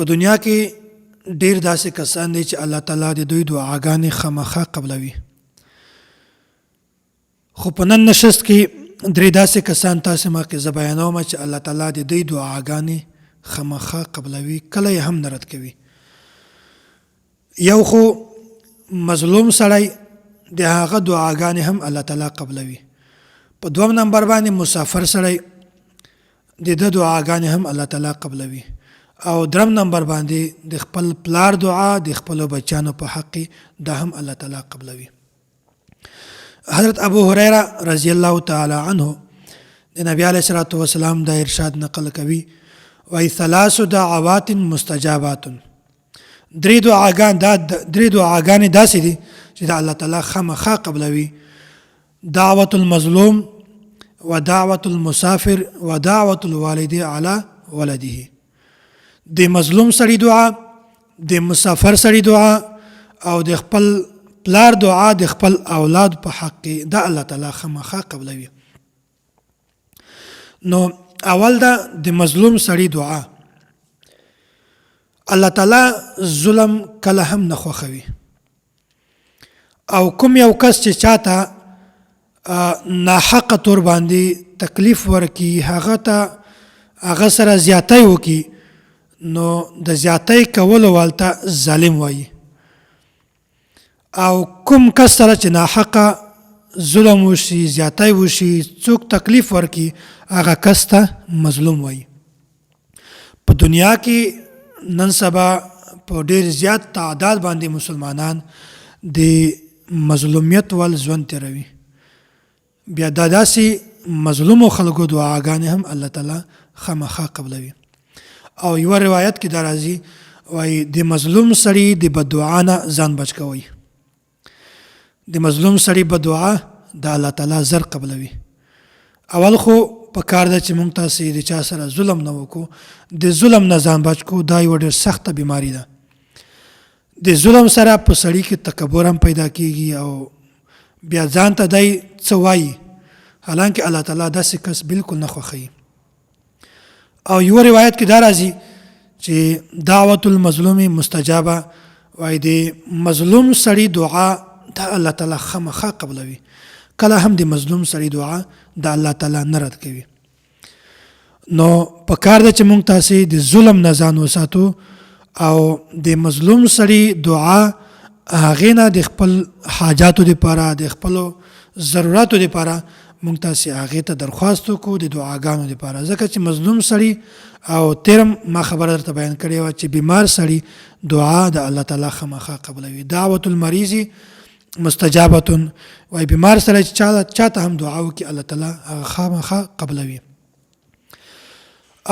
په دنیا کې ډیر داسې کسان دي چې الله تعالی د دوی دعاګانې خامخا قبلوي. خو په نن نشست کې درې داسې کسان تاسې ما کې زه بیانوم چې الله تعالی د دوی دعاګانې خامخا قبلوي، کله یې هم نه رد کوي. یو خو مظلوم سړی د هغه دعاګانې هم الله تعالی قبلوي. په دوم نمبر باندې مسافر سړی د ده دعاګانې هم الله تعالی قبلوي. او درم نمبر باندې د خپل پلار دعا د خپلو بچیانو په حق دا هم الله تعالی قبلوي. حضرت ابو هريره رضی الله تعالی عنه د نبی علیه الصلاۃ والسلام دا ارشاد نقل کوي، وای ثلاث دعوات مستجابات. درې دعاګانې داسې دي چې د الله تعالی خامخا قبلوي: دعوة المظلوم ودعوة المسافر ودعوة الوالد على ولده. د مظلوم سړي دعا، د مسافر سړي دعا او د خپل پلار دعا د خپل اولاد په حق دا الله تعالی خامخا قبلوي. نو اول دا د مظلوم سړي دعا. الله تعالی ظلم کله هم نه خوښوي، او کوم یو کس چې چاته ناحقه طور باندې تکلیف ورکي، هغه سره زیاتی وکي، نو د زیاتی کولو والته ظالم وایي. او کوم کس سره چې ناحقه ظلم وشي، زیاتی وشي، څوک تکلیف ورکي، هغه کس ته مظلوم وایي. په دنیا کې نن سبا په ډیر زیات تعداد باندې مسلمانان د مظلومیت ول ژوند تیروي. بیا دا داسې مظلومو خلکو دعاګانې هم الله تعالی خامخا قبلوي. او یو روایت کې دا راځي، وایي د مظلوم سړي د بددعا نه ځان بچ کوئ. د مظلوم سړي بددعا د الله تعالی زر قبلوي. اول خو په کار ده چې موږ تاسې د چا سره ظلم نه وکړو، د ظلم نه ځان بچ کو. دا یوه ډېر سخته بیماري ده. د ظلم سره په سړي کې تکبر هم پیدا کېږي او بیا ځان ته دی څه وایي، حالانکه الله تعالی داسې کس بالکل نه خوښوي. او یو روایت کې دا راځي چې دعوت المظلوم مستجابه، وایي د مظلوم سړي دعا دا الله تعالی خامخا قبلوي. کله هم د مظلوم سړي دعا د الله تعالی نه رد کوي. نو په کار ده چې موږ تاسې د ظلم نه ځان وساتو او د مظلوم سړي دعا هغې نه د خپل حاجاتو دپاره، د خپلو ضروراتو دپاره موږ تاسې هغې ته درخواست وکړو د دعاګانو دپاره. ځکه چې مظلوم سړي او تیرم ما خبره درته بیان کړې وه چې بیمار سړي دعا د الله تعالی خامخا قبلوي. دعوت المریض مستجابه، وای بیمار سره چې چاته هم دعا وکړي الله تعالی هغه خامخا قبلوي.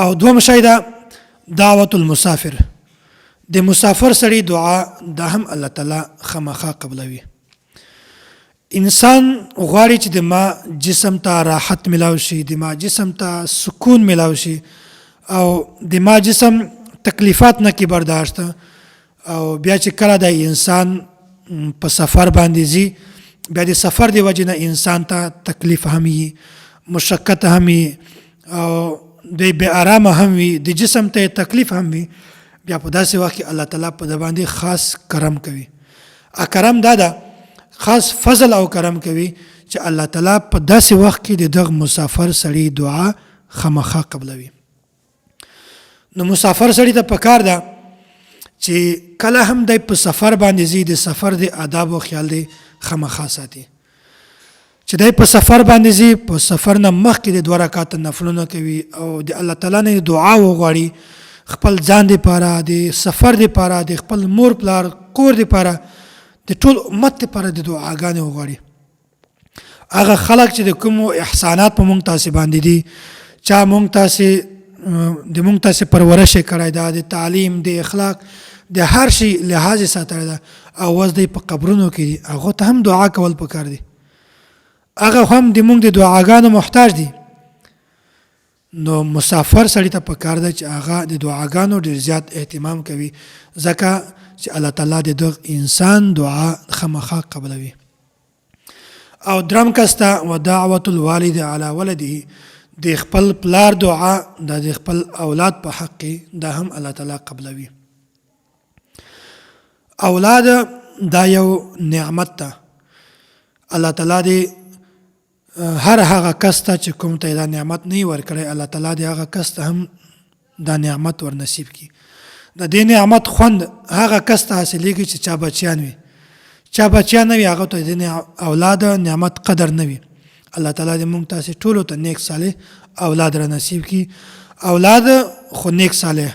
او دوم شی ده دعوت المسافر. د مسافر سړي دعا دا هم الله تعالی خامخا قبلوي. انسان غواړي چې د ما جسم ته راحت ملاو شي، د ما جسم ته سکون ملاو شي، او د ما جسم تکلیفات نه کې برداشت. او بیا چې کله د انسان په سفر باندې ځي، بیا د سفر دی وجې نه انسان ته تکلیف هم وي، مشقت هم وي، او د بې آرامه هم وي، د جسم ته تکلیف هم وي. بیا په داسې وخت کې الله تعالی په د باندې خاص کرم کوي. کرم دا ده، خاص فضل او کرم کوي چې الله تعالی په داسې وخت کې د دغه مسافر سړي دعا خامخا قبلوي. نو مسافر سړي ته پکار ده چې کله هم دی په سفر باندې ځي، د سفر د آداب او خیال دی خامخا ساتي. چې دی په سفر باندې ځي، په سفر نه مخکې د 2 رکعاته نفلونه کوي او د الله تعالی نه دعا وغواړي خپل ځان دپاره، د سفر دپاره، د خپل مور پلار کور دپاره، د ټول امت دپاره د دعاګانې وغواړي. هغه خلک چې د کومو احسانات په موږ تاسې باندې دي، چا موږ تاسې پرورش یې کړی ده، د تعلیم، د اخلاق، د هر شي لحاظ یې ساتلی ده، او اوس دی په قبرونو کې دي، هغو ته هم دعا کول پکار دي. هغه هم د موږ د دعاګانو محتاج دي. نو مسافر سړي ته پکار ده چې هغه د دعاګانو ډېر زیات اهتمام کوي، ځکه چې الله تعالی د دغه انسان دعا خامخا قبلوي. او درم کس ته ودعوة الوالد علی ولده، د خپل پلار دعا د خپل اولاد په حق دا هم الله تعالی قبلوي. اولاد دا یو نعمت ده. الله تعالی دې هر هغه کس ته چې کوم ته دا نعمت نه ورکړی الله تعالی دې هغه کس ته هم دا نعمت ور نصیب کړي. د دې نعمت خوند هغه کس ته حاصلېږي چې چا بچیان وي. چا بچیان نه وي هغه ته د اولاد نعمت قدر نه وي. الله تعالی دې موږ تاسې ټولو ته نیک صالح اولاد را نصیب کړي. اولاد خو نیک صالح.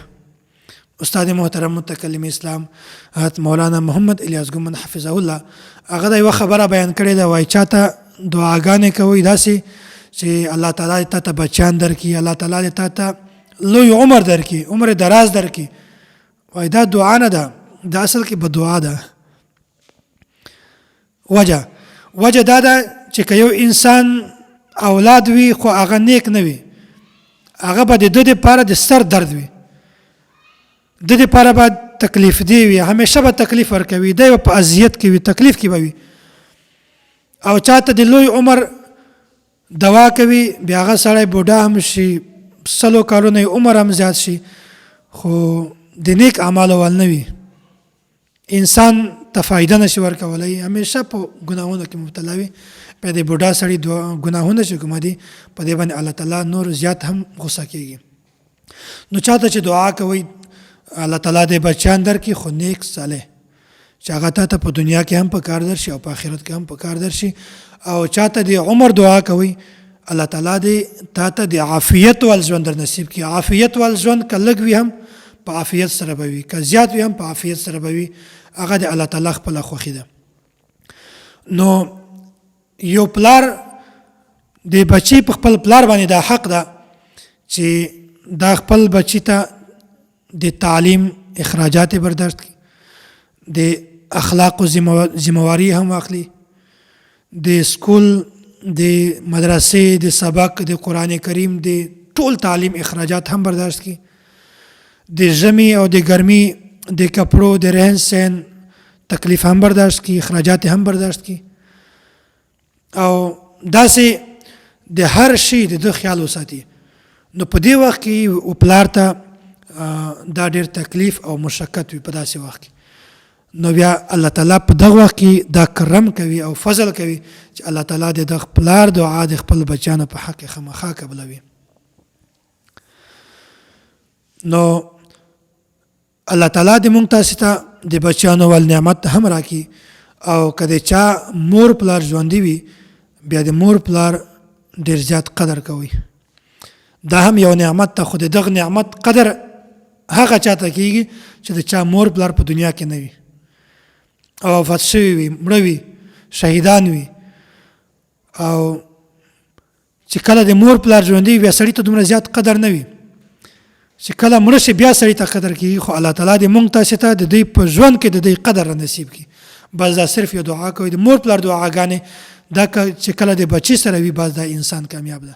استاد محترم متکلم اسلام حضرت مولانا محمد الیاس ګومند حفظه الله هغه دا یوه خبره بیان کړې ده. وایي چاته دعاګانې کوئ داسې چې الله تعالی تا ته بچیان درکړي، الله تعالی تا ته لوی عمر درکړي، عمر دراز درکړي. وایي دا دعا نه ده، دا اصل کې بدعا ده. وجه دا ده چې که یو انسان اولاد وي خو هغه نیک نه وي، هغه به د ده دپاره د سر درد وي، د دې لپاره به تکلیف دی وي، همیشه به تکلیف ورکوي، دی به په اذیت کې وي، تکلیف کې به وي. او چاته د لوی عمر دوا کوي، بیا هغه سړی بوډا هم شي، 100 کالونه عمر هم زیات شي، خو د نیک اعمالو ول نه وي، انسان ته فایده نشي ورکولی، همیشه په ګناهونو کې مبتلا وي. بیا د بوډا سړي ګناهونه چې کومه دي په دې باندې الله تعالی نور زیات هم غصه کېږي. نو چاته چې دعا کوئ الله تعالی دې بچیان درکړي خو نیک صالح، چې هغه تا ته په دنیا کې هم په کار درشي او په آخرت کې هم په کار درشي. او چاته د عمر دعا کوي الله تعالی دې تا ته د عافیت وال ژوند در نصیب کړي. عافیت وال ژوند که لږ وي هم په عافیت سره به وي، که زیات وي هم په عافیت سره به وي. هغه د الله تعالی خپله خوښي ده. نو یو پلار د بچي په خپل پلار باندې دا حق ده چې دا خپل بچي ته د تعلیم اخراجات برداشت کړي، د اخلاقو ذمہواری هم واخلي، د سکول، د مدرسې، د سبق، د قرآن کریم، د ټول تعلیم اخراجات هم برداشت کړي، د ژمي او د ګرمي د کپړو، د رهن سهن تکلیف هم برداشت کړي، اخراجات هم برداشت کړي. او داسې د هر شي د ده خیال وساتي. نو په دې وخت کې پلار ته دا ډېر تکلیف او مشقت وي په داسې وخت کې. نو بیا الله تعالی په دغه وخت کې دا کرم کوي او فضل کوي چې الله تعالی د دغه پلار دعا د خپل بچیانو په حق کې خامخا قبلوي. نو الله تعالی دې موږ تاسو ته د بچیانو ول نعمت هم راکړي. او که د چا مور پلار ژوندي وي بیا د مور پلار ډېر زیات قدر کوي. دا هم یو نعمت ته، خو د دغه نعمت قدر هغه چاته کېږي چې د چا مور پلار په دنیا کې نه وي او وفات شوي وي، مړه وي، شهیدان وي. او چې کله د مور پلار ژوندي وي بیا سړي ته دومره زیات قدر نه وي، چې کله مړه شي بیا سړي ته قدر کېږي. خو الله تعالی دې موږ تاسې ته د دوی په ژوند کې د دوی قدر را نصیب کړي. بس دا صرف یو دعا کوي، د مور پلار دعاګانې دا چې کله د بچي سره وي بس دا انسان کامیاب ده.